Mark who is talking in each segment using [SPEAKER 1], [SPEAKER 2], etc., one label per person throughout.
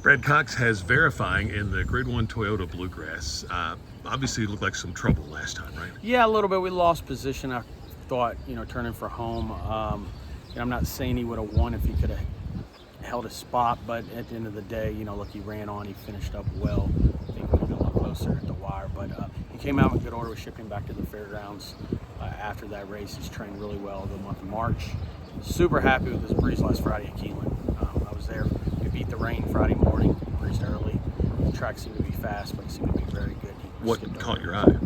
[SPEAKER 1] Brad Cox has verifying in the Grade 1 Toyota Bluegrass. Obviously, it looked like some trouble last time, right?
[SPEAKER 2] Yeah, a little bit. We lost position. I thought, turning for home. I'm not saying he would have won if he could have held his spot, but at the end of the day, look, he ran on. He finished up well. I think it would have been a lot closer at the wire, but he came out in good order. We shipped him back to the fairgrounds after that race. He's trained really well the month of March. Super happy with his breeze last Friday at Keeneland. I was there. We beat the rain Friday morning. Breezed early. The track seemed to be fast, but it seemed to be very good.
[SPEAKER 1] What caught your eye?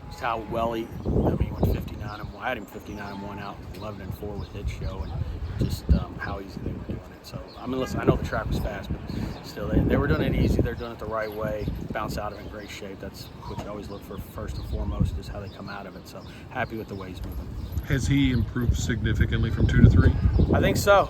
[SPEAKER 2] Just how well he went 59 and 1. I had him 59 and 1 out, 11 and 4 with his show, and just how easy they were doing it. So listen, I know the track was fast, but still, they were doing it easy. They're doing it the right way. Bounce out of it in great shape. That's what you always look for first and foremost, is how they come out of it. So happy with the way he's moving.
[SPEAKER 1] Has he improved significantly from 2 to 3?
[SPEAKER 2] I think so.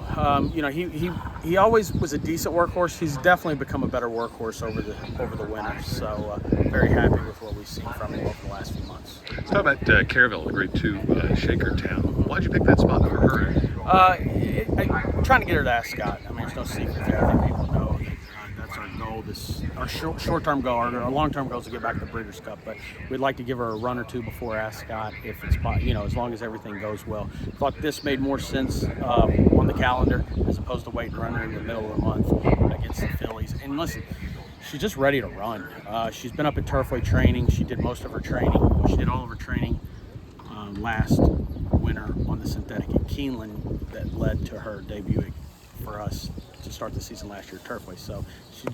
[SPEAKER 2] He always was a decent workhorse. He's definitely become a better workhorse over the winter. So very happy with what we've seen from him over the last few months.
[SPEAKER 1] Let's talk about Caravelle, the Grade 2 Shaker Town. Why'd you pick that spot for her?
[SPEAKER 2] I'm trying to get her to Ascot. There's no secret there. I think people know that's our goal. Our short-term goal. Our long-term goal is to get back to the Breeders' Cup, but we'd like to give her a run or two before Ascot, if it's as long as everything goes well. Thought this made more sense on the calendar as opposed to waiting running in the middle of the month against the fillies. And listen, she's just ready to run. She's been up at Turfway training. She did most of her training. She did all of her training last winter on the synthetic at Keeneland that led to her debut for us to start the season last year at Turfway. So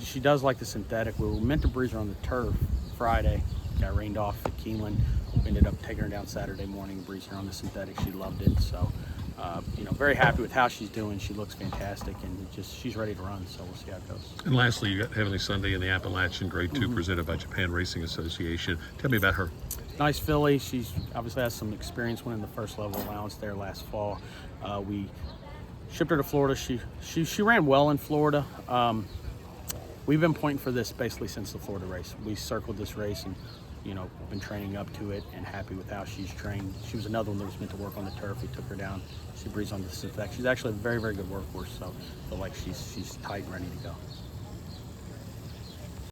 [SPEAKER 2] she does like the synthetic. We were meant to breeze her on the turf Friday. Got rained off at Keeneland. We ended up taking her down Saturday morning and breezing her on the synthetic. She loved it. So, very happy with how she's doing. She looks fantastic, and she's ready to run. So we'll see how it goes.
[SPEAKER 1] And lastly, you got Heavenly Sunday in the Appalachian Grade 2 presented by Japan Racing Association. Tell me about her.
[SPEAKER 2] Nice filly. She's obviously has some experience winning the first level allowance there last fall. We shipped her to Florida. She ran well in Florida. We've been pointing for this basically since the Florida race. We circled this race and been training up to it, and happy with how she's trained. She was another one that was meant to work on the turf. We took her down. She breezed on the synthetic. She's actually a very, very good workhorse, so I feel like she's tight and ready to go.